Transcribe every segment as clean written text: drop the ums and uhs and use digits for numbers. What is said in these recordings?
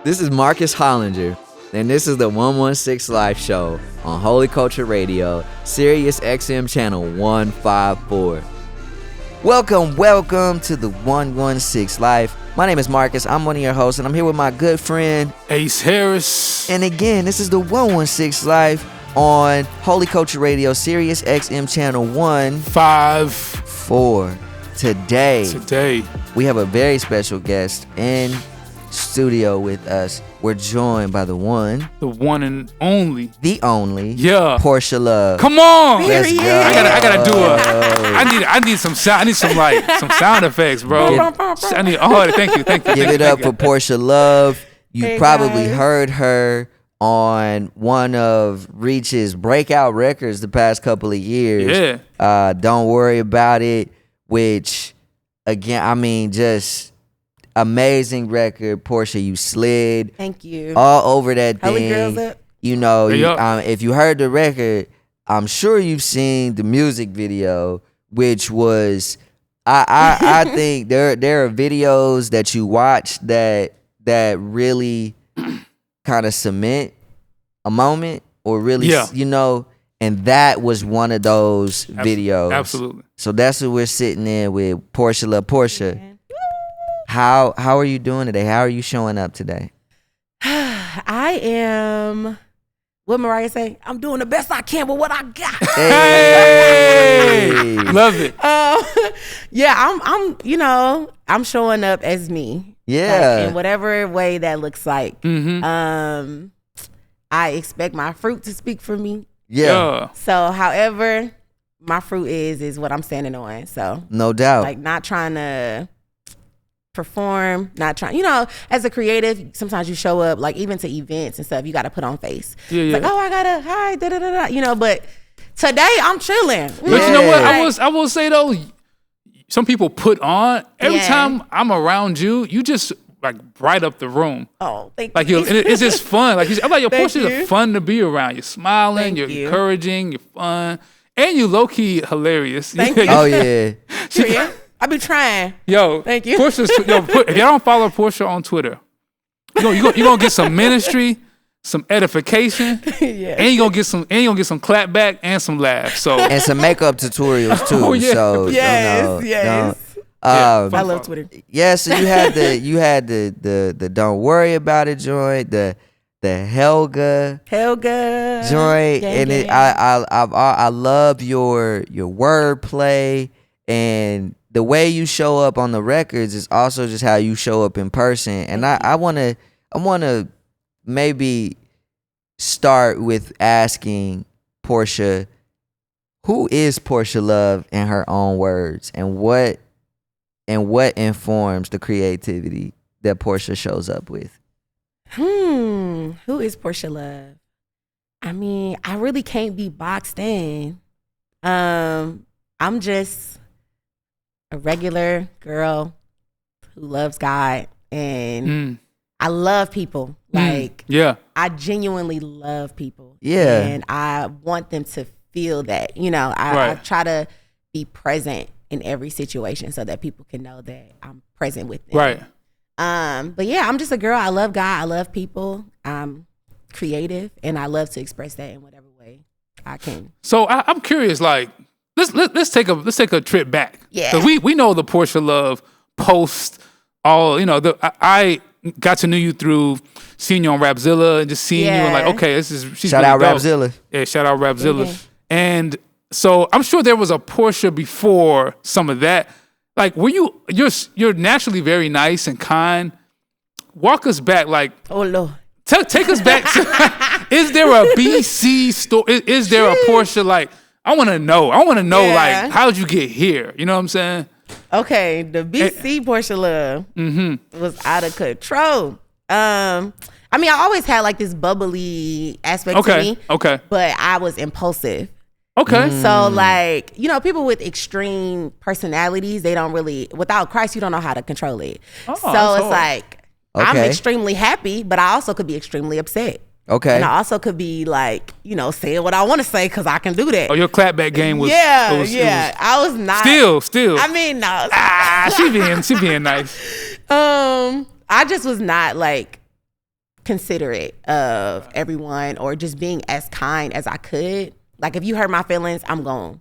This is Marcus Hollinger, and this is the 116 Live Show on Holy Culture Radio, Sirius XM Channel 154. Welcome to the 116 Live. My name is Marcus. I'm one of your hosts, and I'm here with my good friend Ace Harris. And again, this is the 116 Live on Holy Culture Radio, Sirius XM Channel 154. Today, we have a very special guest in studio with us. We're joined by the one and only, Porsha Love. Come on, let's go. I gotta do I need some sound. I need some sound effects, bro. Thank you. Give it up for Porsha Love. You probably heard her on one of Reach's breakout records the past couple of years. Yeah. Don't Worry About It, which again, I mean, just amazing record. Porsha, you slid. Thank you. All over that thing. Holy girls up. You know, if you heard the record, I'm sure you've seen the music video, which was, I think there are videos that you watch that really kind of cement a moment or really, you know, and that was one of those videos. Absolutely. So that's what we're sitting in with Porsha Love. Porsha, how are you doing today? How are you showing up today? I am, what Mariah say? I'm doing the best I can with what I got. Hey, love it. Yeah, I'm showing up as me. Yeah. Like, in whatever way that looks like. Mm-hmm. I expect my fruit to speak for me. Yeah. So however my fruit is what I'm standing on. So no doubt. Like not trying to perform, not trying, as a creative, sometimes you show up, like even to events and stuff, you got to put on face. Yeah. Like, oh, I gotta, hi, da-da-da-da, but today I'm chilling. But you know what? I will say though, some people put on, every time I'm around you, you just like bright up the room. Oh, thank you. Like it's just fun. Like I'm like, your Porsha is fun to be around. You're smiling, you're encouraging, you're fun, and you low key hilarious. Thank you. Oh yeah. I be trying. Yo, thank you. If y'all don't follow Porsha on Twitter, you're gonna get some ministry, some edification, and you're gonna get some clap back and some laughs. So and some makeup tutorials too. Oh, yeah. So yes. I love Twitter. Yeah, so you had the Don't Worry About It joint, the Helga joint, and I love your wordplay, and the way you show up on the records is also just how you show up in person. And I wanna maybe start with asking Porsha, who is Porsha Love in her own words, and what informs the creativity that Porsha shows up with? Who is Porsha Love? I mean, I really can't be boxed in. I'm just a regular girl who loves God, and I love people. Like, I genuinely love people. Yeah. And I want them to feel that, I try to be present in every situation so that people can know that I'm present with them. Right. But yeah, I'm just a girl. I love God. I love people. I'm creative, and I love to express that in whatever way I can. So I'm curious, like, let's take a trip back. Yeah. So we know the Porsha Love post all, I got to know you through seeing you on Rapzilla and just seeing you and like, okay, she's shout really out dope. Rapzilla. Yeah, shout out Rapzilla. Okay. And so I'm sure there was a Porsha before some of that. Like, you're naturally very nice and kind. Walk us back, like, Oh Lord. take us back to, is there a BC story? Is there a Porsha, like, I want to know, like, how'd you get here? You know what I'm saying? Okay, the BC Porsha Love was out of control. I mean, I always had like this bubbly aspect to me. Okay. But I was impulsive. Okay. So like, people with extreme personalities, they don't really, without Christ, you don't know how to control it. So it's like, I'm extremely happy, but I also could be extremely upset. Okay. And I also could be like, saying what I want to say because I can do that. Oh, your clapback game was... Yeah. I was not... Still. I mean, no. She being nice. I just was not like considerate of everyone, or just being as kind as I could. Like, if you hurt my feelings, I'm going to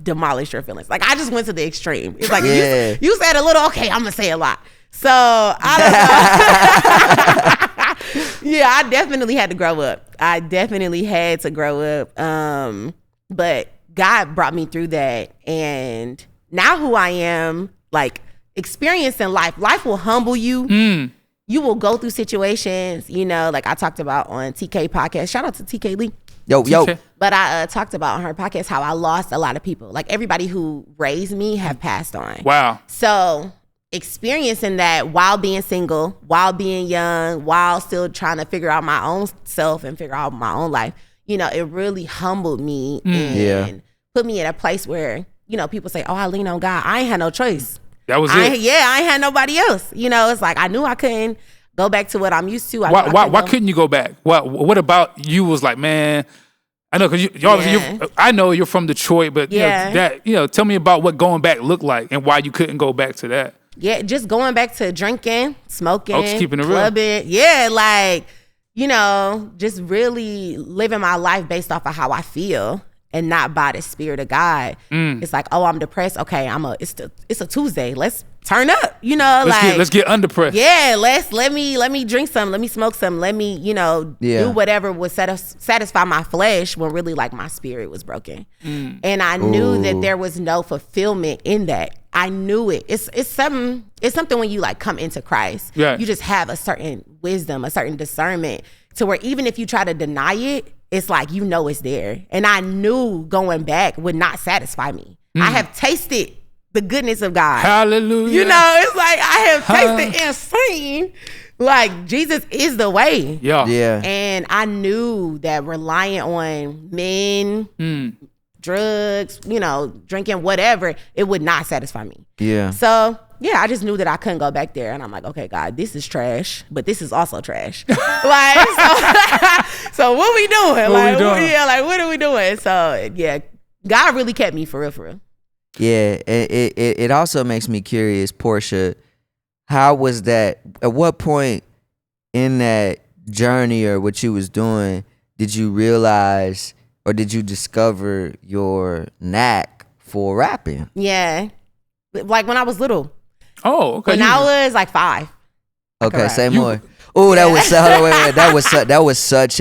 demolish your feelings. Like, I just went to the extreme. It's like, you said a little, okay, I'm going to say a lot. So, I don't know. Yeah, I definitely had to grow up. But God brought me through that. And now who I am, like, experiencing life will humble you. You will go through situations, you know, like I talked about on TK podcast. Shout out to TK Lee. Yo. But I talked about on her podcast how I lost a lot of people. Like, everybody who raised me have passed on. Wow. So experiencing that while being single, while being young, while still trying to figure out my own self and figure out my own life, you know, it really humbled me and put me in a place where, you know, people say, oh, I lean on God. I ain't had no choice. That was it. I ain't had nobody else. You know, it's like I knew I couldn't go back to what I'm used to. Why couldn't you go back? What about you was like, man, I know, because I know you're from Detroit, but you know, tell me about what going back looked like and why you couldn't go back to that. Yeah, just going back to drinking, smoking, keeping it clubbing. Real. Yeah, like, you know, just really living my life based off of how I feel and not by the Spirit of God. It's like, oh, I'm depressed. Okay, it's a Tuesday. Let's turn up. You know, let's get undepressed. Yeah, let me drink some. Let me smoke some. Let me, you know, do whatever would satisfy my flesh when really, like, my spirit was broken. And I knew that there was no fulfillment in that. I knew it. It's something when you, like, come into Christ. Yeah. You just have a certain wisdom, a certain discernment, to where even if you try to deny it, it's like, you know, it's there. And I knew going back would not satisfy me. I have tasted the goodness of God. Hallelujah. You know, it's like I have tasted and seen, like, Jesus is the way. Yeah. And I knew that relying on men, drugs, you know, drinking, whatever, it would not satisfy me. Yeah. So, yeah, I just knew that I couldn't go back there. And I'm like, okay, God, this is trash, but this is also trash. Like, so what we doing? What are we doing? So, yeah, God really kept me for real. Yeah, it also makes me curious, Porsha, how was that, at what point in that journey or what you was doing did you realize or did you discover your knack for rapping? Yeah, like when I was little. Oh, okay. When I was like 5. Okay, say more. Oh, that was wait. That was such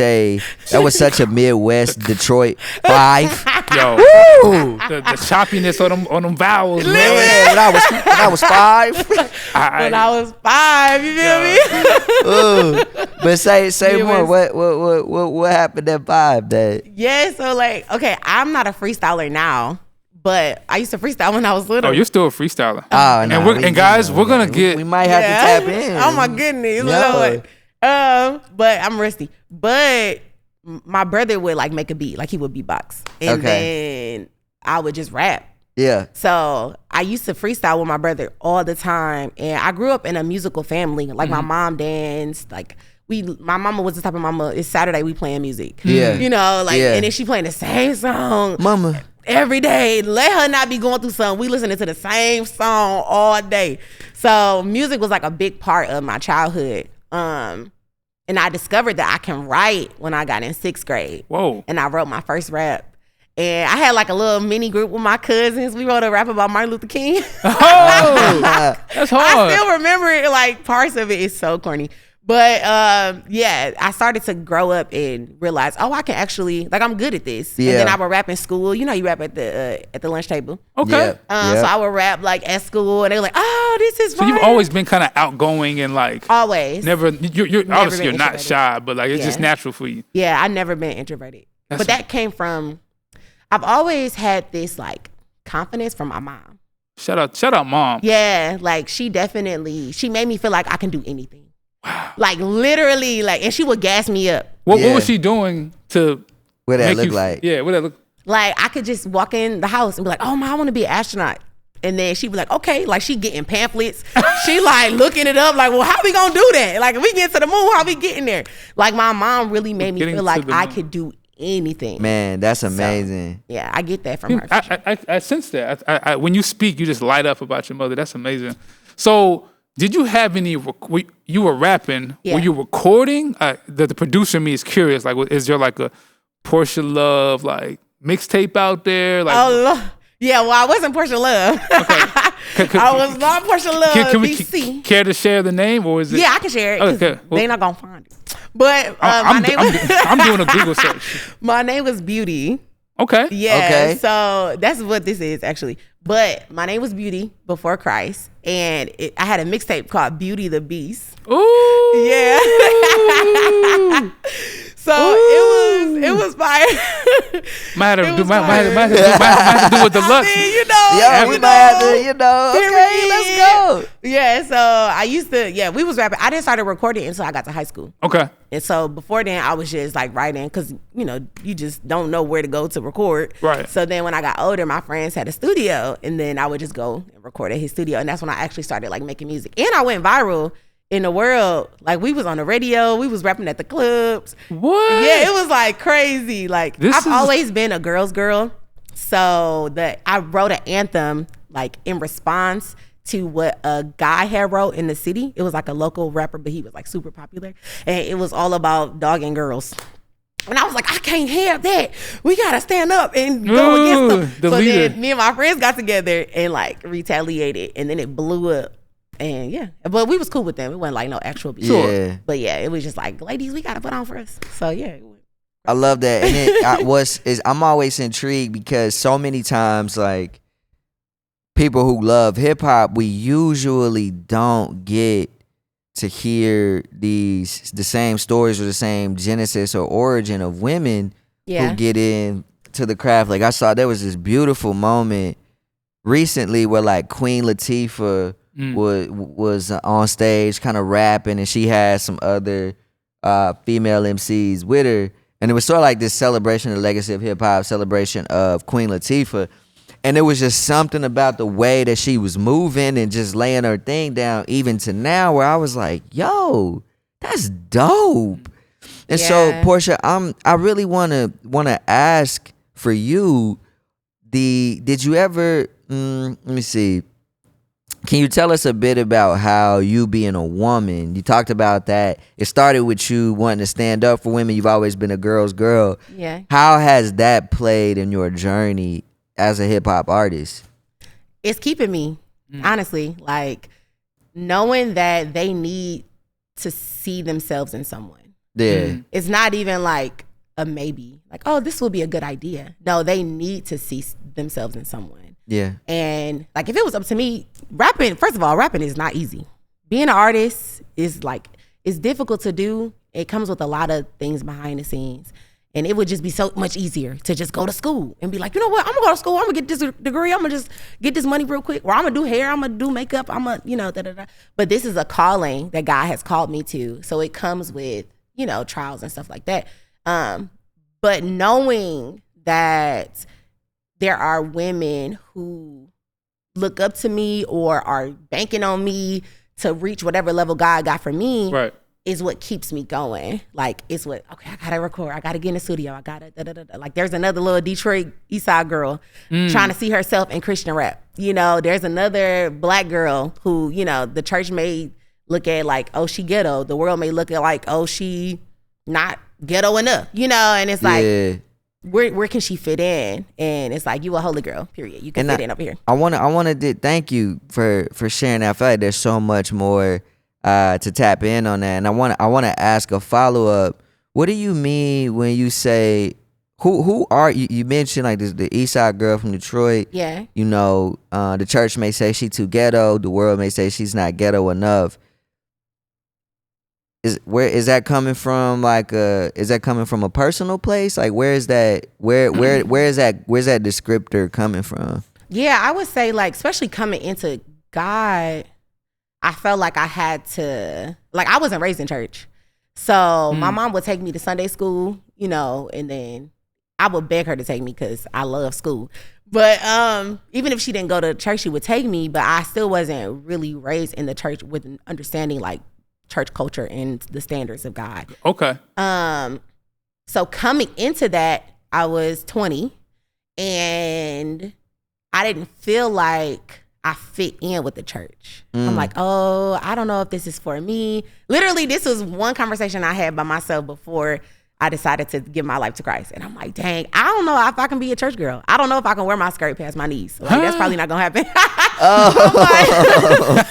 a Midwest Detroit 5. Yo, the choppiness on them vowels, man. When I was 5. When I was 5, you feel me? But say more. What happened at 5? That so, like, okay, I'm not a freestyler now, but I used to freestyle when I was little. Oh, you're still a freestyler. Oh, no. And guys, we're gonna get. We might have to tap in. Oh my goodness, Lord. But I'm rusty. But my brother would, like, make a beat, like he would beatbox, and then I would just rap. Yeah. So I used to freestyle with my brother all the time, and I grew up in a musical family. Like, my mom danced, like. My mama was the type of mama, it's Saturday, we playing music. Yeah. You know, like, and then she playing the same song. Mama. Every day. Let her not be going through something. We listening to the same song all day. So music was, like, a big part of my childhood. And I discovered that I can write when I got in 6th grade. Whoa. And I wrote my first rap. And I had, like, a little mini group with my cousins. We wrote a rap about Martin Luther King. Oh, that's hard. I still remember it, like, parts of it. It's so corny. But I started to grow up and realize, oh, I can actually, like, I'm good at this. Yeah. And then I would rap in school. You know, you rap at the lunch table. Okay. So I would rap, like, at school, and they were like, oh, this is fun. So you've always been kind of outgoing and, like, always. Never. You're obviously you're not shy, but, like, it's just natural for you. Yeah, I've never been introverted. But that came from, I've always had this, like, confidence from my mom. Shout out, mom. Yeah, like, she made me feel like I can do anything. Like, literally, like, and she would gas me up. What was she doing to what that look like? Yeah, what that look like? I could just walk in the house and be like, oh, Ma, I want to be an astronaut. And then she'd be like, okay, like, she getting pamphlets. She, like, looking it up, like, well, how we gonna do that? Like, if we get to the moon, how we getting there? Like, my mom really made me feel like I could do anything. Man, that's amazing. So, yeah, I get that from her. I sense that. I when you speak, you just light up about your mother. That's amazing. So Did you have any? You were rapping. Yeah. Were you recording? The producer in me is curious. Like, is there like a Porsha Love like mixtape out there? Like, yeah. Well, I wasn't Porsha Love. Okay. I was not Porsha Love. Can we BC. care to share the name, or is it? Yeah, I can share it. Okay. Well, they're not gonna find it. But my name I'm doing a Google search. My name was Beauty. Okay. Yeah. Okay. So that's what this is actually. But my name was Beauty before Christ, and I had a mixtape called Beauty the Beast. Ooh. Yeah. So it was fire. Might have to do with the Lux. I mean, okay, let's go. Yeah, so I used to, we was rapping. I didn't start recording until I got to high school. Okay. And so before then, I was just like writing because, you just don't know where to go to record. Right. So then when I got older, my friends had a studio, and then I would just go and record at his studio. And that's when I actually started like making music. And I went viral in the world. Like, we was on the radio, we was rapping at the clubs. What? Yeah, it was like crazy. Like, I've always been a girl's girl. So I wrote an anthem like in response to what a guy had wrote in the city. It was like a local rapper, but he was like super popular. And it was all about dogging girls. And I was like, I can't have that. We gotta stand up and go against them. So leader. then me and my friends got together and like retaliated, and then it blew up. And but we was cool with them. It wasn't like no actual beef. Yeah. But yeah, it was just like, ladies, we gotta put on for us. So yeah. I love that. And I'm always intrigued because so many times, like, people who love hip hop, we usually don't get to hear the same stories or the same genesis or origin of women who get into the craft. Like, I saw there was this beautiful moment recently where like Queen Latifah was on stage kind of rapping, and she had some other female MCs with her, and it was sort of like this celebration of the legacy of hip hop, celebration of Queen Latifah. And it was just something about the way that she was moving and just laying her thing down, even to now, where I was like, yo, that's dope. And so, Porsha, I really wanna ask for you, did you ever let me see. Can you tell us a bit about how you being a woman, you talked about that it started with you wanting to stand up for women, you've always been a girl's girl. Yeah. How has that played in your journey as a hip hop artist? It's keeping me, honestly, like knowing that they need to see themselves in someone. Yeah. It's not even like a maybe, like, oh, this will be a good idea. No, they need to see themselves in someone. Yeah. And like, if it was up to me, rapping, first of all, rapping is not easy. Being an artist is like, it's difficult to do. It comes with a lot of things behind the scenes. And it would just be so much easier to just go to school and be like, you know what, I'm gonna go to school, I'm gonna get this degree, I'm gonna just get this money real quick, or I'm gonna do hair, I'm gonna do makeup, I'm gonna, da-da-da. But this is a calling that God has called me to. So it comes with, trials and stuff like that. But knowing that there are women who look up to me or are banking on me to reach whatever level God got for me, right, is what keeps me going. Like, it's what, okay, I gotta record, I gotta get in the studio, I gotta da-da-da-da. Like, there's another little Detroit Eastside girl trying to see herself in Christian rap. There's another black girl who, the church may look at like, oh, she ghetto. The world may look at like, oh, she not ghetto enough, and it's like, where can she fit in? And it's like, you a holy girl, period. You can fit in over here. I wanna thank you for sharing that. I feel like there's so much more to tap in on that. And I wanna ask a follow-up. What do you mean when you say who are you? You mentioned like the East Side girl from Detroit. Yeah. The church may say she too ghetto, the world may say she's not ghetto enough. Is that coming from? Like is that coming from a personal place? Like, where is that where's that descriptor coming from? Yeah, I would say, like, especially coming into God, I felt like I had to, like, I wasn't raised in church. So my mom would take me to Sunday school, and then I would beg her to take me because I love school. But even if she didn't go to church, she would take me, but I still wasn't really raised in the church with an understanding, like, church culture and the standards of God. Okay. So coming into that, I was 20, and I didn't feel like I fit in with the church. I'm like, oh, I don't know if this is for me. Literally, this was one conversation I had by myself before I decided to give my life to Christ. And I'm like, dang, I don't know if I can be a church girl. I don't know if I can wear my skirt past my knees. Like, that's probably not gonna happen.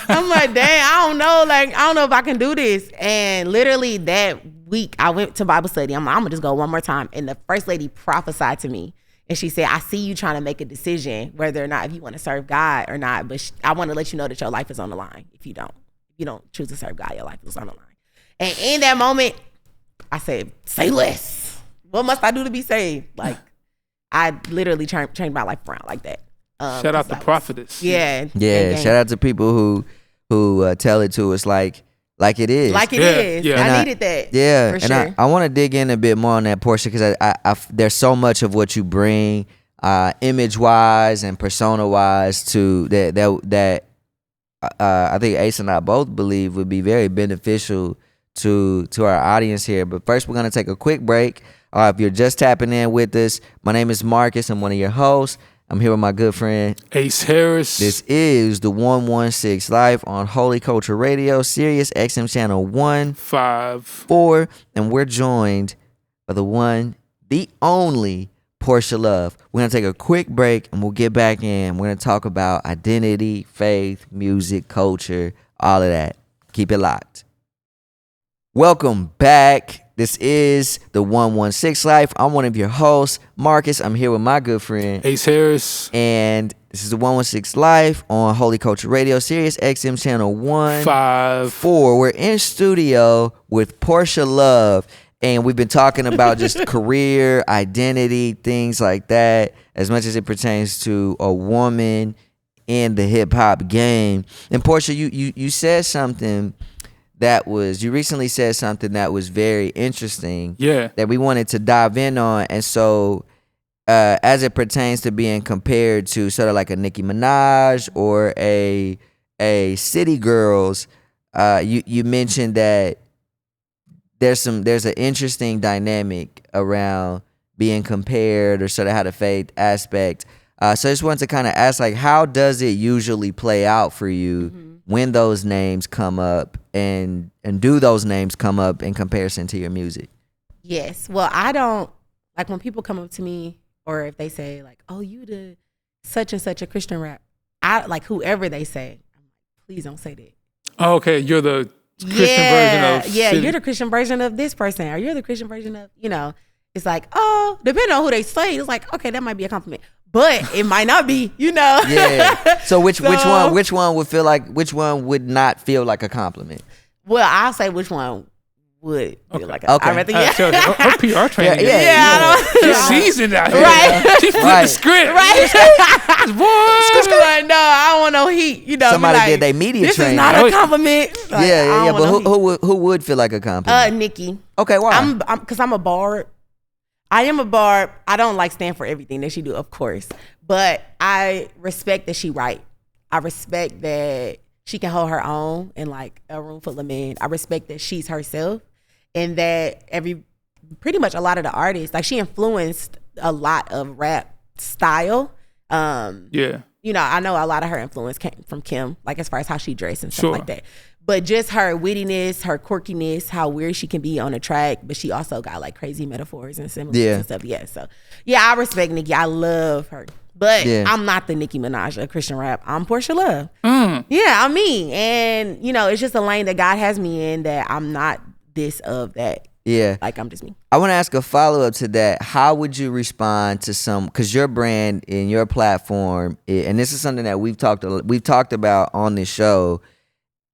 I'm like, dang, I don't know. Like, I don't know if I can do this. And literally that week, I went to Bible study. I'm gonna just go one more time. And the first lady prophesied to me. And she said, I see you trying to make a decision whether or not if you want to serve God or not. But I want to let you know that your life is on the line. If you don't choose to serve God, your life is on the line. And in that moment, I said, say less. What must I do to be saved? Like, I literally changed my life around like that. Shout out to prophetess. Yeah. Shout out to people who tell it to us like it is. Like it is. Yeah. I needed that. Yeah. For and sure. I want to dig in a bit more on that, Porsha, because I there's so much of what you bring, image wise and persona wise, to that I think Ace and I both believe would be very beneficial to our audience here. But first, we're gonna take a quick break. If you're just tapping in with us, my name is Marcus. I'm one of your hosts. I'm here with my good friend Ace Harris. This is the 116 Live on Holy Culture Radio, Sirius XM Channel 154, and we're joined by the one, the only Porsha Love. We're gonna take a quick break and we'll get back in. We're gonna talk about identity, faith, music, culture, all of that. Keep it locked. Welcome back. This is the 116 Life. I'm one of your hosts, Marcus. I'm here with my good friend Ace Harris. And this is the 116 Life on Holy Culture Radio, Sirius XM Channel 154. We're in studio with Porsha Love, and we've been talking about just career, identity, things like that, as much as it pertains to a woman in the hip hop game. And Porsha, you said something you recently said something that was very interesting. Yeah. That we wanted to dive in on. And so as it pertains to being compared to sort of like a Nicki Minaj or a City Girls, you mentioned that there's an interesting dynamic around being compared, or sort of how the faith aspect. So I just wanted to kind of ask, like, how does it usually play out for you when those names come up, and do those names come up in comparison to your music? Yes. Well, I don't, like, when people come up to me, or if they say like, oh, you the such and such a Christian rap, I like whoever they say, I'm like, please don't say that. Oh, okay. You're the Christian version of City. You're the Christian version of this person, or you're the Christian version of, it's like, oh, depending on who they say, it's like, okay, that might be a compliment, but it might not be, Yeah. So which one would not feel like a compliment? Well, I'll say which one would feel like a. Okay. I rather, her PR training. She's seasoned out here. Right. She flipped the script. Right. Boy. Like, no, I don't want no heat. Somebody like, did their media this training. This is not a compliment. Like, yeah. But who would feel like a compliment? Nicki. Okay, why? Because I'm a bard. I am a bard. I don't like stand for everything that she do, of course, but I respect that she write. I respect that she can hold her own in like a room full of men. I respect that she's herself, and that pretty much a lot of the artists, like, she influenced a lot of rap style. I know a lot of her influence came from Kim, like as far as how she dressed and stuff like that. But just her wittiness, her quirkiness, how weird she can be on a track, but she also got like crazy metaphors and similes and stuff. Yeah, so I respect Nicki. I love her. But I'm not the Nicki Minaj of Christian rap. I'm Porsha Love. Yeah, I'm me. And, it's just a lane that God has me in, that I'm not this of that. Yeah. Like, I'm just me. I want to ask a follow-up to that. How would you respond to because your brand and your platform, and this is something that we've talked about on this show,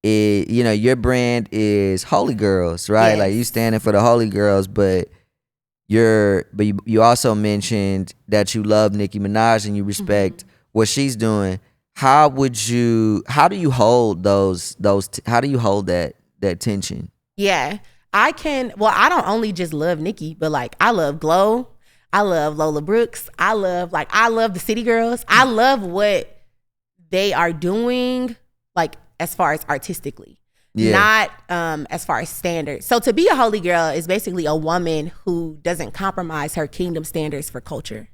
your brand is Holy Girls, right? Yes. Like, you standing for the Holy Girls, but you also mentioned that you love Nicki Minaj and you respect what she's doing. How do you hold how do you hold that tension? Yeah, I can. Well, I don't only just love Nicki, but like, I love Glow. I love Lola Brooks. I love the City Girls. I love what they are doing, like, as far as artistically, not as far as standards. So to be a holy girl is basically a woman who doesn't compromise her kingdom standards for culture.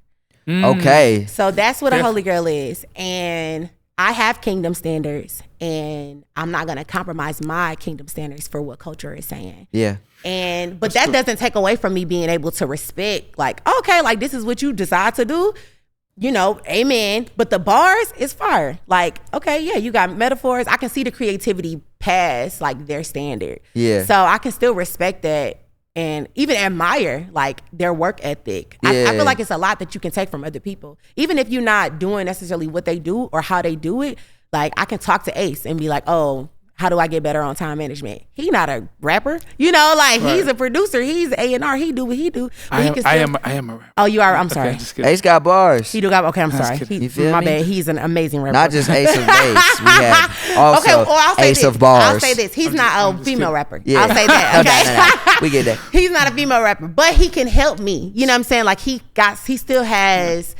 Okay. So that's what a holy girl is. And I have kingdom standards, and I'm not going to compromise my kingdom standards for what culture is saying. Yeah. But that doesn't take away from me being able to respect, like, okay, like this is what you decide to do, you know, amen. But the bars is fire. Like, okay, yeah, you got metaphors. I can see the creativity past like their standard. Yeah. So I can still respect that and even admire like their work ethic. I feel like it's a lot that you can take from other people. Even if you're not doing necessarily what they do or how they do it, like I can talk to Ace and be like, oh, how do I get better on time management? He not a rapper, you know, like he's a producer. He's A&R. He do what he do. I am a rapper. Oh, you are. I'm sorry. Okay, Ace got bars. He do got. Okay, I'm sorry. You feel my me? bad. He's an amazing rapper. Not just Ace of Base. We have also I'll say Ace this. of Bars. I'll say this. He's not a female rapper. Yeah. I'll say that. Okay. No. We get that. He's not a female rapper, but he can help me. You know what I'm saying? Like he still has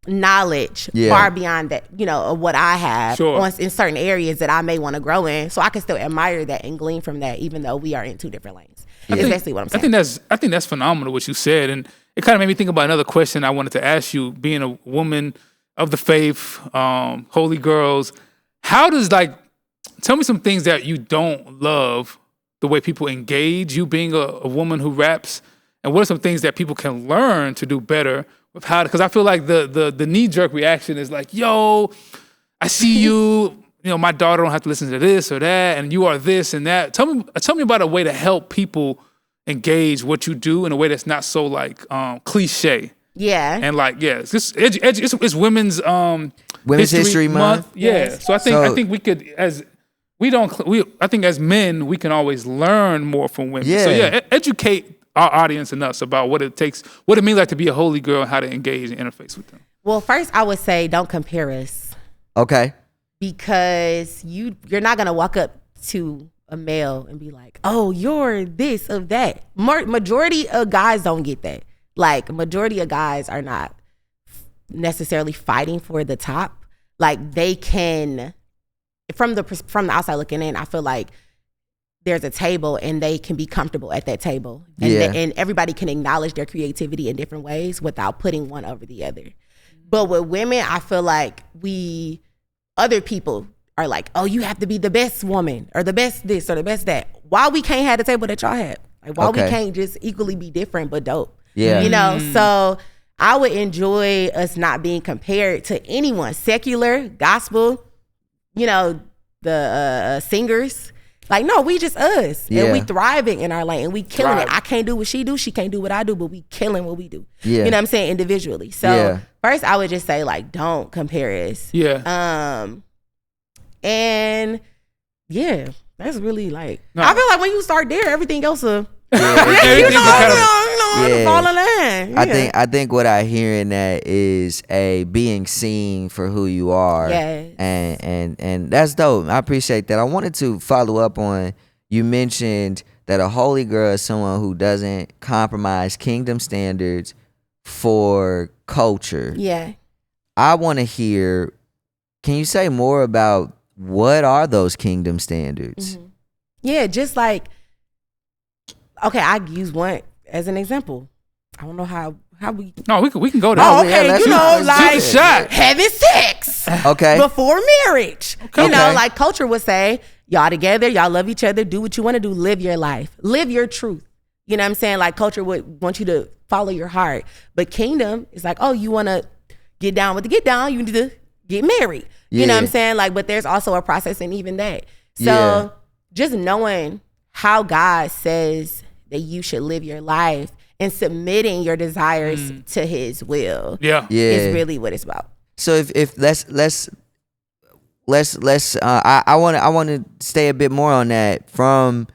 knowledge far beyond that, you know, of what I have in certain areas that I may want to grow in. So I can still admire that and glean from that, even though we are in two different lanes. That's basically what I'm saying. I think that's phenomenal what you said, and it kind of made me think about another question I wanted to ask you. Being a woman of the faith, holy girls, how does tell me some things that you don't love the way people engage you being a woman who raps, and what are some things that people can learn to do better with how? Because I feel like the knee jerk reaction is like, yo, I see you. You know, my daughter don't have to listen to this or that, and you are this and that. Tell me about a way to help people engage what you do in a way that's not so cliche. Yeah. And it's women's History Month. Yeah. Yes. So I think we could I think as men we can always learn more from women. Yeah. So educate our audience and us about what it means like to be a holy girl and how to engage and interface with them. Well, first I would say don't compare us. Okay. Because you're not gonna walk up to a male and be like, oh, you're this or that. Majority of guys don't get that. Like majority of guys are not necessarily fighting for the top. Like they can, from the outside looking in, I feel like there's a table and they can be comfortable at that table. And, and everybody can acknowledge their creativity in different ways without putting one over the other. But with women, I feel like other people are like, oh, you have to be the best woman or the best this or the best that. Why we can't have the table that y'all have? Like why we can't just equally be different but dope? Yeah. You know, so I would enjoy us not being compared to anyone, secular, gospel, you know, the singers. Like, no, we just us. Yeah. And we thriving in our lane and we killing it. I can't do what she do. She can't do what I do, but we killing what we do. Yeah. You know what I'm saying? Individually. So first I would just say like, don't compare us. Yeah. And yeah, that's really like, I feel like when you start there, everything else will, fall in line. Yeah. I think what I hear in that is a being seen for who you are. Yes. And that's dope. I appreciate that. I wanted to follow up on, you mentioned that a holy girl is someone who doesn't compromise kingdom standards for culture. Yeah. I want to hear, can you say more about what are those kingdom standards? Mm-hmm. Yeah, just like, okay, I use one as an example. I don't know how we. No, we can go there. Oh, okay, yeah, you know, like shot. having sex. Okay. Before marriage. Okay. You know, like culture would say, y'all together, y'all love each other, do what you want to do, live your life, live your truth. You know what I'm saying? Like culture would want you to follow your heart. But kingdom is like, oh, you want to get down with the get down, you need to get married. You know what I'm saying? Like, but there's also a process in even that. So just knowing how God says that you should live your life and submitting your desires to his will is really what it's about. So if let's I want to stay a bit more on that. From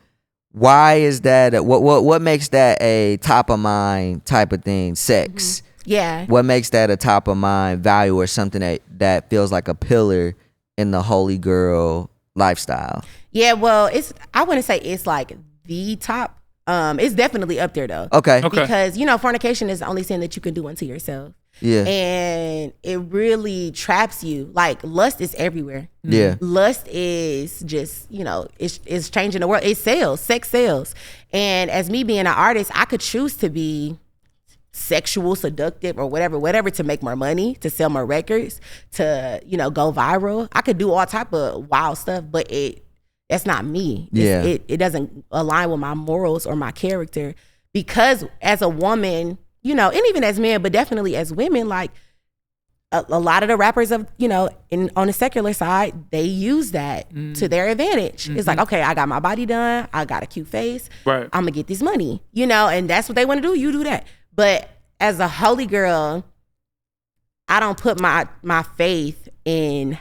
why is that what makes that a top of mind type of thing? Sex. Yeah. What makes that a top of mind value or something that feels like a pillar in the holy girl lifestyle? Yeah, well, I wouldn't say it's like the top. It's definitely up there though. Okay. Because, you know, fornication is the only sin that you can do unto yourself. Yeah. And it really traps you. Like lust is everywhere. Yeah. Lust is just, you know, it's changing the world. It sells. Sex sells. And as me being an artist, I could choose to be sexual, seductive, or whatever to make more money, to sell more records, to, go viral. I could do all type of wild stuff, but that's not me. It doesn't align with my morals or my character, because as a woman, and even as men, but definitely as women, like a lot of the rappers on the secular side, they use that to their advantage. It's like, okay, I got my body done, I got a cute face, right, I'm gonna get this money, and that's what they want to do. You do that. But as a holy girl, I don't put my faith in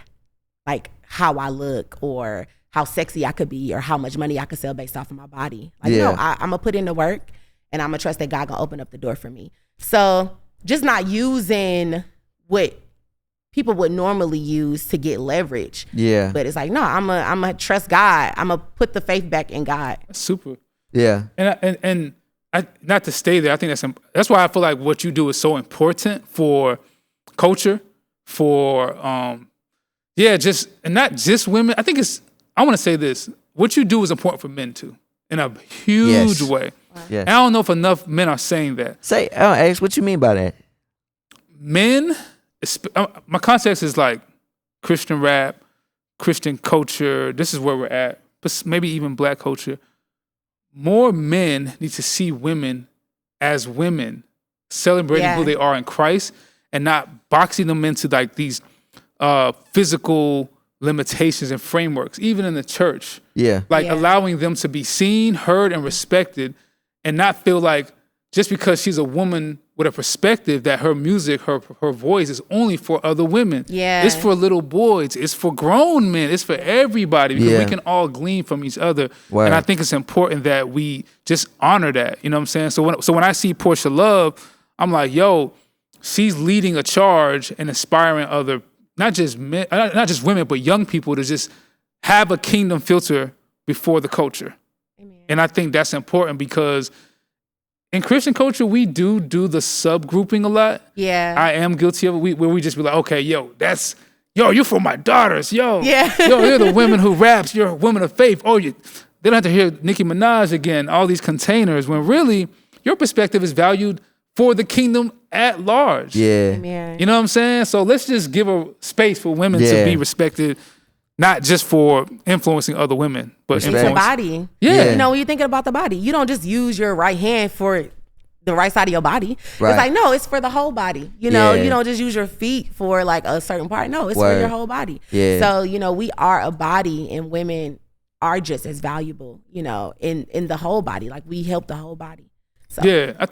like how I look or how sexy I could be or how much money I could sell based off of my body. Like, no, I'm gonna put in the work, and I'm gonna trust that God gonna open up the door for me. So just not using what people would normally use to get leverage. Yeah. But it's like, no, I'm a trust God. I'm gonna put the faith back in God. That's super. Yeah. And I, not to stay there, I think that's why I feel like what you do is so important for culture, for and not just women. I want to say this. What you do is important for men too, in a huge way. Yes. And I don't know if enough men are saying that. Ace, what you mean by that? Men, my context is like Christian rap, Christian culture. This is where we're at, but maybe even Black culture. More men need to see women as women, celebrating who they are in Christ, and not boxing them into like these physical limitations and frameworks, even in the church. Yeah. Allowing them to be seen, heard, and respected, and not feel like just because she's a woman with a perspective that her music, her voice is only for other women. Yeah. It's for little boys. It's for grown men. It's for everybody, because we can all glean from each other. Word. And I think it's important that we just honor that. You know what I'm saying? So when I see Porsha Love, I'm like, yo, she's leading a charge and inspiring other, not just men, not just women, but young people to just have a kingdom filter before the culture. Amen. And I think that's important, because in Christian culture, we do the subgrouping a lot. Yeah. I am guilty of it. Where we just be like, okay, you're for my daughters. Yo, you're the women who raps. You're a woman of faith. Oh, they don't have to hear Nicki Minaj again, all these containers, when really your perspective is valued for the kingdom at large. Yeah. Amen. You know what I'm saying? So let's just give a space for women to be respected, not just for influencing other women, but influencing the body. Yeah. When you're thinking about the body, you don't just use your right hand for the right side of your body. Right. It's like, no, it's for the whole body. You don't just use your feet for like a certain part. No, it's for your whole body. Yeah. So, we are a body, and women are just as valuable, in the whole body. Like, we help the whole body. So. Yeah, I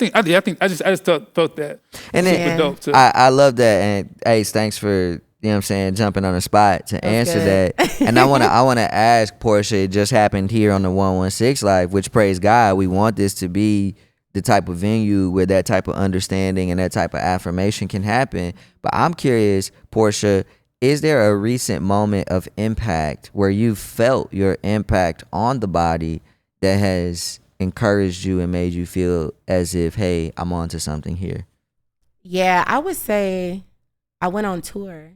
just felt that. And then dope too. I love that. And Ace, thanks for jumping on the spot to answer that. And I wanna ask Porsha, it just happened here on the 116 Live, which, praise God, we want this to be the type of venue where that type of understanding and that type of affirmation can happen. But I'm curious, Porsha, is there a recent moment of impact where you felt your impact on the body that has encouraged you and made you feel as if, hey, I'm onto something here? Yeah, I would say I went on tour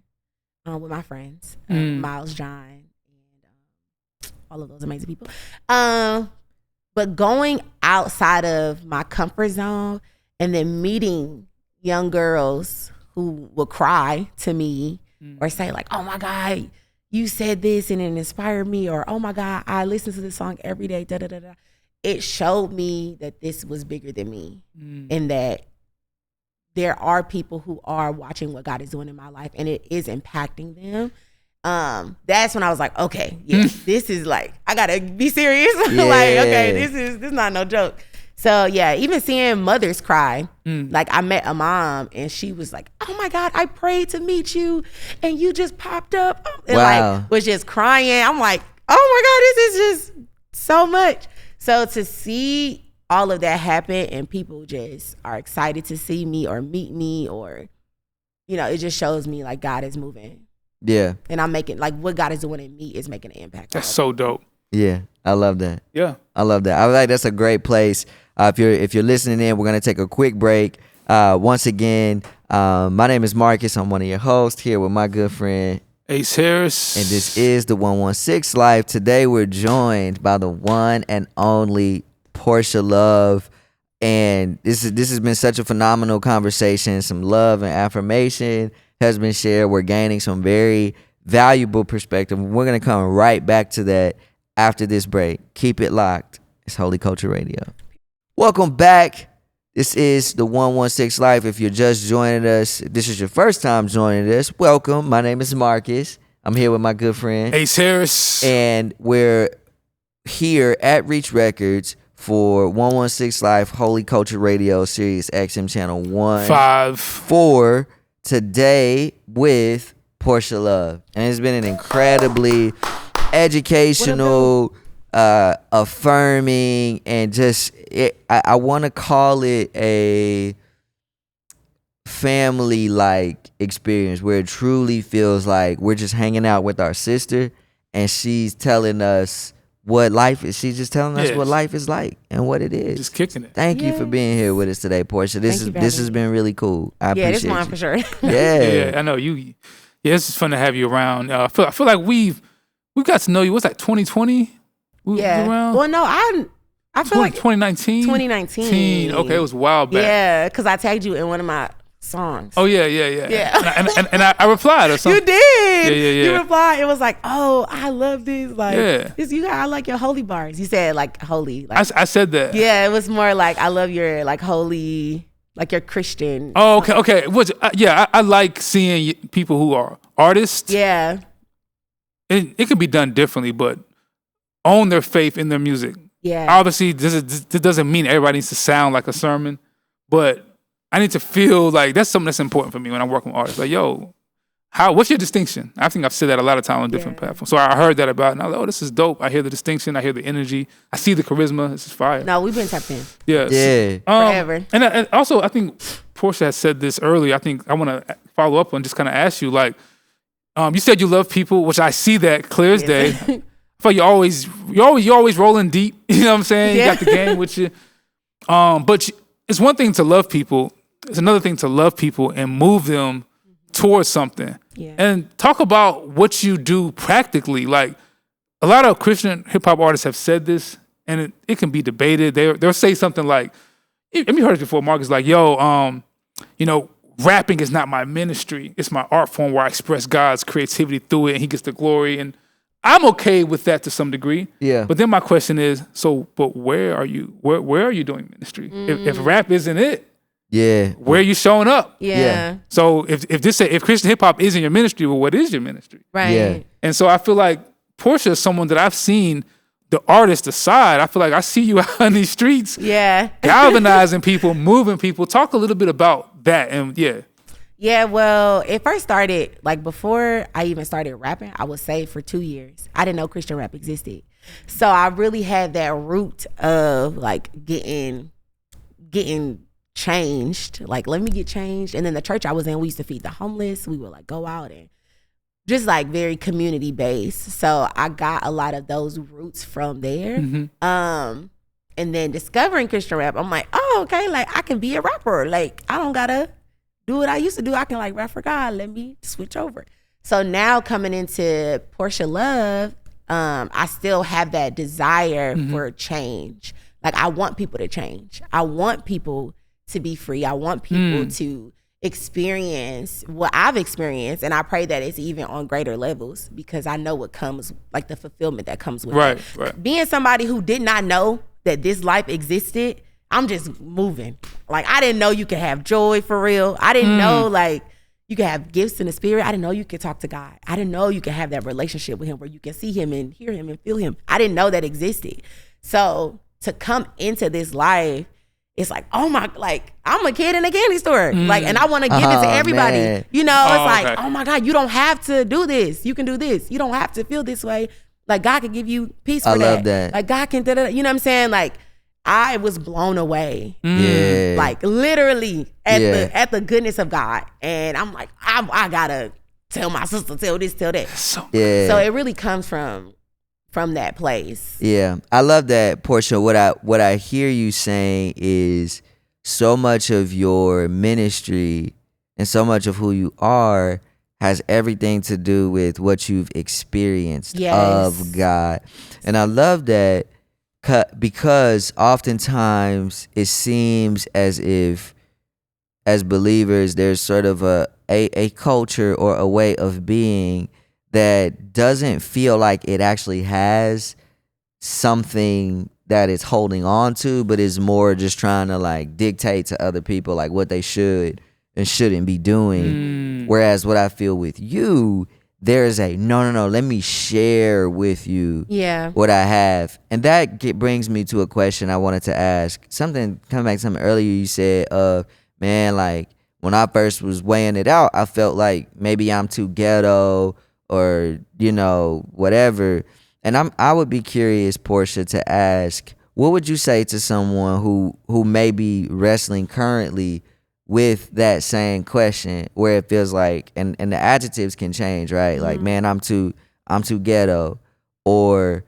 with my friends, Miles, John, and all of those amazing people. But going outside of my comfort zone and then meeting young girls who will cry to me or say like, oh my God, you said this and it inspired me, or oh my God, I listen to this song every day, da da da da. It showed me that this was bigger than me, and that there are people who are watching what God is doing in my life, and it is impacting them. That's when I was like, okay, this is like, I gotta be serious. Like, okay, this is not no joke. So yeah, even seeing mothers cry, like I met a mom and she was like, oh my God, I prayed to meet you and you just popped up, and like was just crying. I'm like, oh my God, this is just so much. So to see all of that happen and people just are excited to see me or meet me, or, it just shows me like God is moving. Yeah. And I'm making, like, what God is doing in me is making an impact. That's so dope. Yeah. I love that. Yeah. I love that. I was like, that's a great place. If you're listening in, we're going to take a quick break. Once again, my name is Marcus. I'm one of your hosts here with my good friend Ace Harris. And this is the 116 Live. Today we're joined by the one and only Porsha Love. And this has been such a phenomenal conversation. Some love and affirmation has been shared. We're gaining some very valuable perspective. We're gonna come right back to that after this break. Keep it locked. It's Holy Culture Radio. Welcome back. This is the 116 Life. If you're just joining us, if this is your first time joining us, welcome. My name is Marcus. I'm here with my good friend Ace Harris. and we're here at Reach Records for 116 Life Holy Culture Radio, Sirius XM Channel 154 today with Porsha Love. And it's been an incredibly educational, affirming, and just, I want to call it a family-like experience where it truly feels like we're just hanging out with our sister and she's telling us what life is. She's just telling us what life is like and what it is. Just kicking it. Thank you for being here with us today, Porsha. This has been really cool. I appreciate this one you. for sure. Yeah, I know you. Yeah, it's just fun to have you around. I feel like we've got to know you. What's that? 2020? Around? Well, no, I feel like 2019. 2019. Okay, it was a while back. Yeah, because I tagged you in one of my songs. Oh yeah. And I replied or something. You did. Yeah. You replied. It was like, oh, I love this. Like, I like your holy bars. You said like holy. Like, I said that. Yeah, it was more like I love your like holy, like your Christian. Oh, okay. I like seeing people who are artists. Yeah. It can be done differently, but own their faith in their music. Yeah. Obviously, this doesn't mean everybody needs to sound like a sermon, but I need to feel like that's something that's important for me when I'm working with artists. Like, yo, what's your distinction? I think I've said that a lot of times on different platforms. So I heard that about it, and I was like, oh, this is dope. I hear the distinction. I hear the energy. I see the charisma. This is fire. No, we've been tapped in. Yeah. Forever. And also, I think Porsha has said this earlier. I think I want to follow up and just kind of ask you, like, you said you love people, which I see that clear as day. I feel like you're always rolling deep. You know what I'm saying? Yeah. You got the game with you. But it's one thing to love people. It's another thing to love people and move them towards something. Yeah. And talk about what you do practically. Like, a lot of Christian hip hop artists have said this, and it can be debated. They'll say something like, have you heard it before? Mark is like, yo, rapping is not my ministry. It's my art form where I express God's creativity through it, and He gets the glory. And I'm okay with that to some degree. Yeah. But then my question is, but where are you? Where are you doing ministry? If rap isn't it, where are you showing up? Yeah. So if Christian hip hop isn't your ministry, well, what is your ministry? Right. Yeah. And so I feel like Porsha is someone that I've seen the artist aside. I feel like I see you out in these streets, galvanizing people, moving people. Talk a little bit about that, and Yeah, well, it first started, like before I even started rapping, I was saved for 2 years. I didn't know Christian rap existed. So I really had that root of like getting changed. Like, let me get changed. And then the church I was in, we used to feed the homeless. We would like go out and just like very community based. So I got a lot of those roots from there. Mm-hmm. And then discovering Christian rap, I'm like, oh, okay, like I can be a rapper. Like I don't gotta do what I used to do. I can like rap for God. Let me switch over. So now coming into Porsha Love, I still have that desire for change. Like I want people to change. I want people to be free. I want people to experience what I've experienced, and I pray that it's even on greater levels because I know what comes, like the fulfillment that comes with it. Right. Being somebody who did not know that this life existed, I'm just moving. Like I didn't know you could have joy for real. I didn't know like you could have gifts in the spirit. I didn't know you could talk to God. I didn't know you could have that relationship with Him where you can see Him and hear Him and feel Him. I didn't know that existed. So to come into this life, it's like, oh my, like I'm a kid in a candy store. Like, and I want to give it to everybody. Man. You know, it's like, oh my God, you don't have to do this. You can do this. You don't have to feel this way. Like God can give you peace for that. I love that. Like God can, you know what I'm saying? Like I was blown away. Yeah. Like literally at the goodness of God. And I'm like, I gotta tell my sister, tell this, tell that. So it really comes from that place. Yeah. I love that, Porsha. What I hear you saying is so much of your ministry and so much of who you are has everything to do with what you've experienced of God. And I love that because oftentimes it seems as if as believers there's sort of a culture or a way of being that doesn't feel like it actually has something that it's holding on to, but is more just trying to like dictate to other people like what they should and shouldn't be doing. Whereas what I feel with you, there's a no, let me share with you what I have. And that brings me to a question I wanted to ask. Coming back to something earlier you said, man, like when I first was weighing it out, I felt like maybe I'm too ghetto or, you know, whatever. And I would be curious, Porsha, to ask, what would you say to someone who may be wrestling currently with that same question, where it feels like, and the adjectives can change, right? Like, man, I'm too ghetto. Or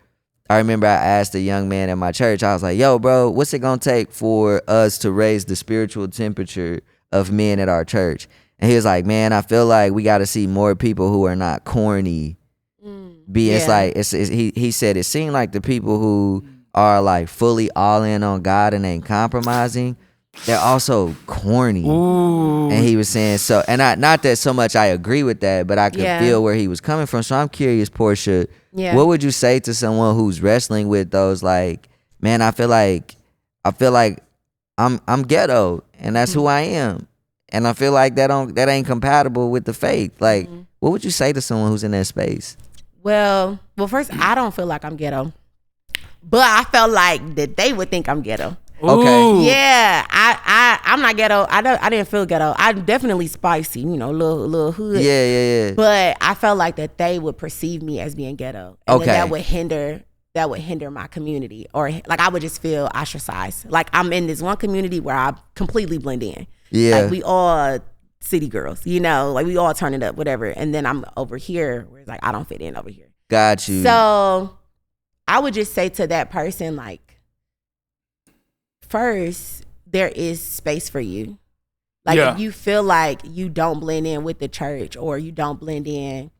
I remember I asked a young man at my church, I was like, yo, bro, what's it gonna take for us to raise the spiritual temperature of men at our church? And he was like, man, I feel like we got to see more people who are not corny. It's like he said it seemed like the people who are like fully all in on God and ain't compromising, they're also corny. And he was saying so, and not that so much I agree with that, but I could feel where he was coming from. So I'm curious, Porsha, what would you say to someone who's wrestling with those, like, man, I feel like I'm ghetto and that's who I am, and I feel like that ain't compatible with the faith. Like, what would you say to someone who's in that space? Well, first, I don't feel like I'm ghetto, but I felt like that they would think I'm ghetto. Okay. Yeah, I'm not ghetto. I didn't feel ghetto. I'm definitely spicy, you know, little hood. Yeah. But I felt like that they would perceive me as being ghetto, and that would hinder my community, or like I would just feel ostracized. Like I'm in this one community where I completely blend in. Yeah. Like we all city girls, you know, like we all turn it up, whatever. And then I'm over here where it's like I don't fit in over here. Got you. So I would just say to that person, like, first, there is space for you. Like if you feel like you don't blend in with the church or you don't blend in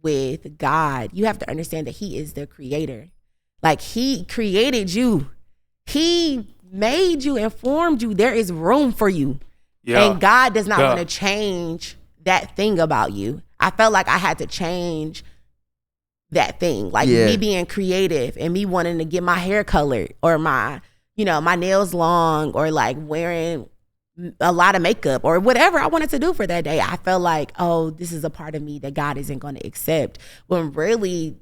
with God, you have to understand that He is the creator. Like He created you. He made you and formed you. There is room for you. Yeah. And God does not want to change that thing about you. I felt like I had to change that thing. Like me being creative and me wanting to get my hair colored or my nails long or like wearing a lot of makeup or whatever I wanted to do for that day. I felt like, oh, this is a part of me that God isn't going to accept. When really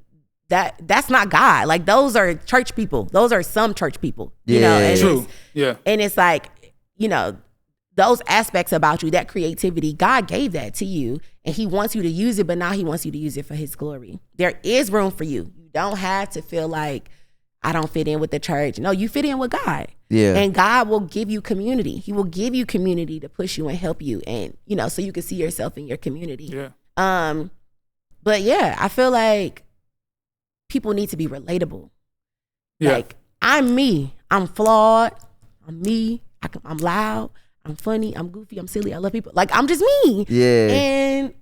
that's not God. Like those are church people. Those are some church people. You know, and true. And it's like, you know, those aspects about you, that creativity, God gave that to you and He wants you to use it, but now He wants you to use it for His glory. There is room for you. You don't have to feel like I don't fit in with the church. No, you fit in with God. Yeah. And God will give you community. He will give you community to push you and help you, and, you know, so you can see yourself in your community. Yeah. But yeah, I feel like people need to be relatable. Yeah. Like, I'm me. I'm flawed. I'm me. I'm loud. I'm funny. I'm goofy. I'm silly. I love people. Like, I'm just me. Yeah. And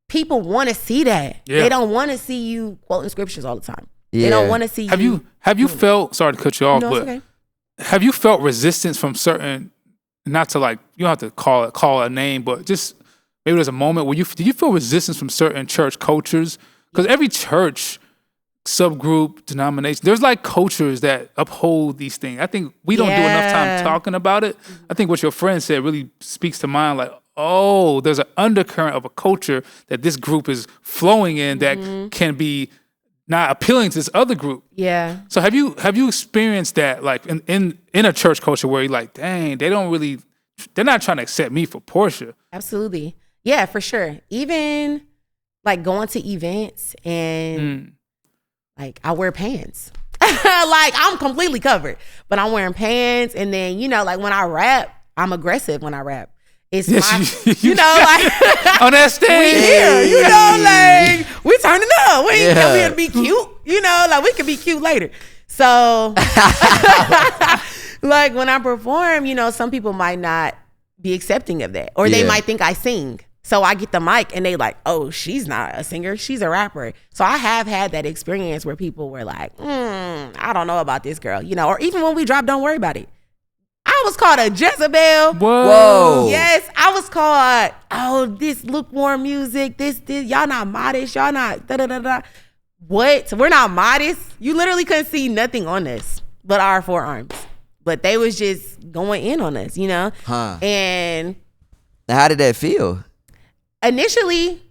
people want to see that. Yeah. They don't want to see you quoting scriptures all the time. Yeah. They don't want to see Have you felt, sorry to cut you off, no, but okay. Have you felt resistance from certain, not to like, you don't have to call a name, but just maybe there's a moment where did you feel resistance from certain church cultures? Because every church, subgroup, denomination, there's like cultures that uphold these things. I think we don't do enough time talking about it. I think what your friend said really speaks to mind, like, oh, there's an undercurrent of a culture that this group is flowing in that can be not appealing to this other group. Yeah. So have you experienced that, like in a church culture where you're like, dang, they're not trying to accept me for Porsha? Absolutely. Yeah, for sure. Even like going to events and like I wear pants. Like I'm completely covered, but I'm wearing pants. And then, you know, like when I rap, I'm aggressive when I rap. It's you know, like on that stage. We here, you know, like we turning up. We ain't come here to be cute, you know, like we can be cute later. So like when I perform, you know, some people might not be accepting of that, or they might think I sing. So I get the mic and they like, oh, she's not a singer, she's a rapper. So I have had that experience where people were like, I don't know about this girl, or even when we drop Don't Worry About It. I was called a Jezebel. Whoa. Yes, I was called, this lukewarm music, this, y'all not modest, y'all not da-da-da-da. What? We're not modest? You literally couldn't see nothing on us but our forearms. But they was just going in on us, Huh. And How did that feel? Initially,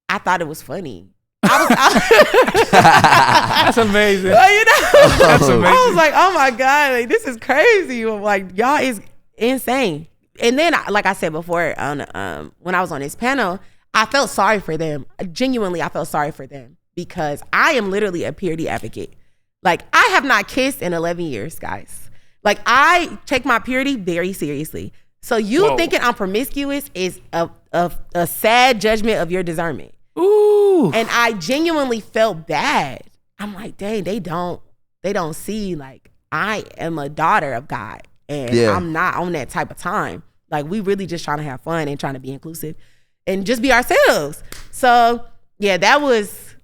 I thought it was funny. That's amazing. Well, That's amazing. I was like, oh my God, like, this is crazy. Like, y'all is insane. And then, like I said before, when I was on this panel, I felt sorry for them. Genuinely, I felt sorry for them because I am literally a purity advocate. Like, I have not kissed in 11 years, guys. Like, I take my purity very seriously. So you thinking I'm promiscuous is a sad judgment of your discernment. Ooh. And I genuinely felt bad. I'm like, dang, they don't see, like, I am a daughter of God and I'm not on that type of time. Like, we really just trying to have fun and trying to be inclusive and just be ourselves. So yeah, that was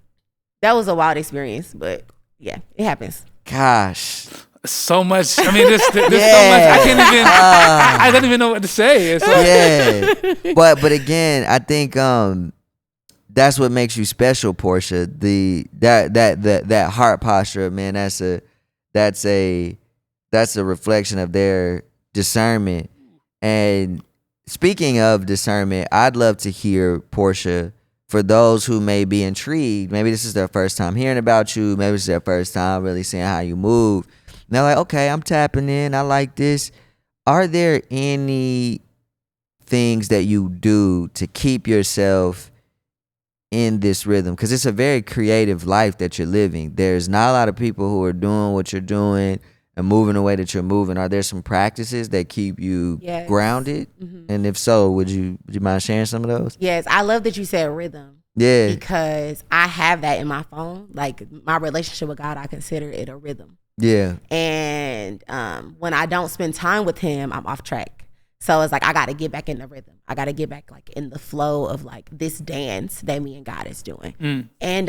a wild experience, but yeah, it happens. Gosh. So much. I mean, there's so much. I don't even know what to say. It's like, Yeah. But again, I think that's what makes you special, Porsha. That heart posture, man, that's a reflection of their discernment. And speaking of discernment, I'd love to hear, Porsha, for those who may be intrigued, maybe this is their first time hearing about you, maybe it's their first time really seeing how you move. And they're like, okay, I'm tapping in, I like this. Are there any things that you do to keep yourself in this rhythm? Because it's a very creative life that you're living. There's not a lot of people who are doing what you're doing and moving the way that you're moving. Are there some practices that keep you grounded? Mm-hmm. And if so, would you mind sharing some of those? Yes, I love that you said rhythm. Yeah. Because I have that in my phone. Like, my relationship with God, I consider it a rhythm. Yeah. And when I don't spend time with him, I'm off track. So it's like, I got to get back in the rhythm. I got to get back like in the flow of like this dance that me and God is doing. And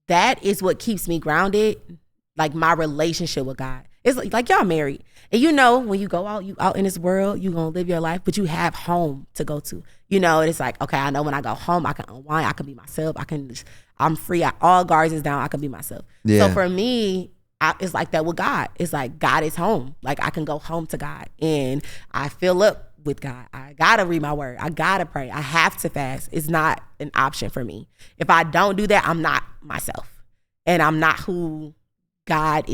that is what keeps me grounded. Like, my relationship with God. It's like y'all married. And when you go out, you out in this world, you going to live your life, but you have home to go to. It's like, okay, I know when I go home, I can unwind, I can be myself. I'm free. All guards is down. I can be myself. Yeah. So for me, it's like that with God. It's like God is home. Like, I can go home to God and I fill up with God. I got to read my word. I got to pray. I have to fast. It's not an option for me. If I don't do that, I'm not myself. And I'm not who God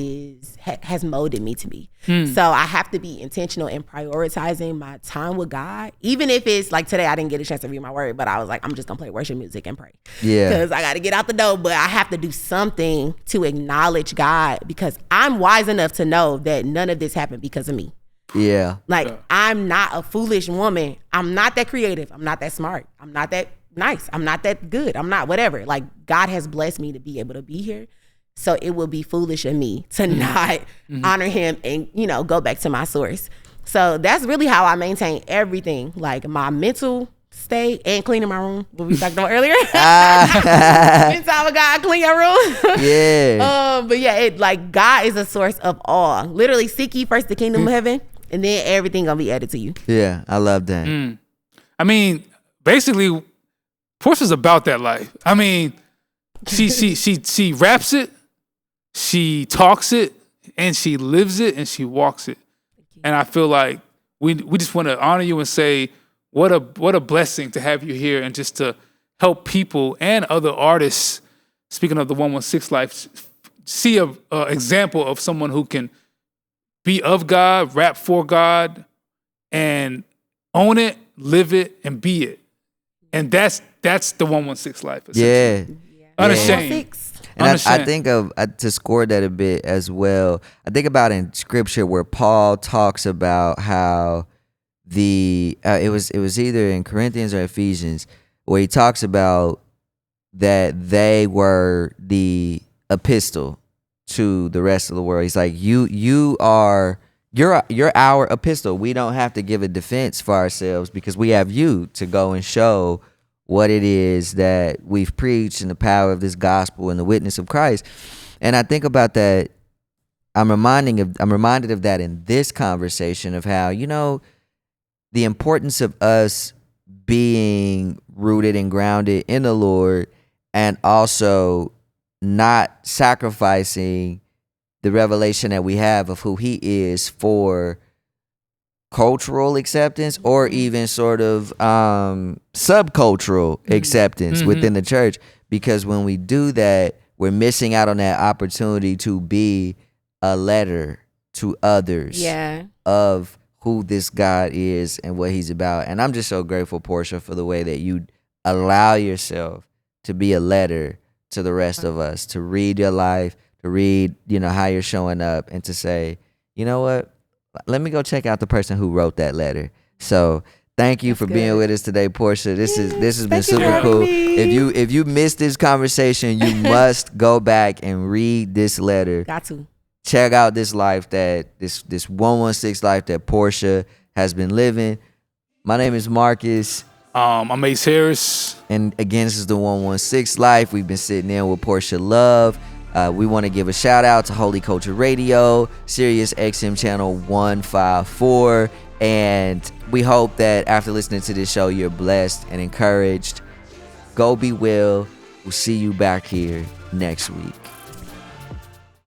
has molded me to be. So I have to be intentional in prioritizing my time with God. Even if it's like today, I didn't get a chance to read my word, but I was like, I'm just gonna play worship music and pray. Yeah. Because I got to get out the door, but I have to do something to acknowledge God because I'm wise enough to know that none of this happened because of me. Yeah. Like, I'm not a foolish woman. I'm not that creative. I'm not that smart. I'm not that nice. I'm not that good. I'm not whatever. Like, God has blessed me to be able to be here. So it would be foolish of me to not honor him and, go back to my source. So that's really how I maintain everything, like my mental state and cleaning my room, what we talked about earlier. Spend time with God, clean your room. Yeah. But yeah, God is a source of all. Literally, seek ye first the kingdom of heaven, and then everything gonna be added to you. Yeah, I love that. I mean, basically, Porsha's about that life. I mean, she raps it. She talks it and she lives it and she walks it. And I feel like we just want to honor you and say what a blessing to have you here and just to help people and other artists, speaking of the 116 life, see a example of someone who can be of God, rap for God, and own it, live it, and be it. And that's the 116 life. Yeah. Unashamed. And I think to score that a bit as well, I think about in scripture where Paul talks about how it was either in Corinthians or Ephesians where he talks about that they were the epistle to the rest of the world. He's like, you are you're our epistle. We don't have to give a defense for ourselves because we have you to go and show what it is that we've preached and the power of this gospel and the witness of Christ. And I think about that. I'm reminded of that in this conversation of how, the importance of us being rooted and grounded in the Lord and also not sacrificing the revelation that we have of who he is for cultural acceptance or even sort of subcultural acceptance within the church. Because when we do that, we're missing out on that opportunity to be a letter to others of who this God is and what he's about. And I'm just so grateful, Porsha, for the way that you allow yourself to be a letter to the rest of us, to read your life, to read, how you're showing up, and to say, you know what, let me go check out the person who wrote that letter. So thank you for being with us today, Porsha. This has been super cool. If you missed this conversation, you must go back and read this letter. Got to. Check out this life this 116 life that Porsha has been living. My name is Marcus. I'm Ace Harris. And again, this is the 116 life. We've been sitting in with Porsha Love. We want to give a shout out to Holy Culture Radio, Sirius XM Channel 154. And we hope that after listening to this show, you're blessed and encouraged. Go be well. We'll see you back here next week.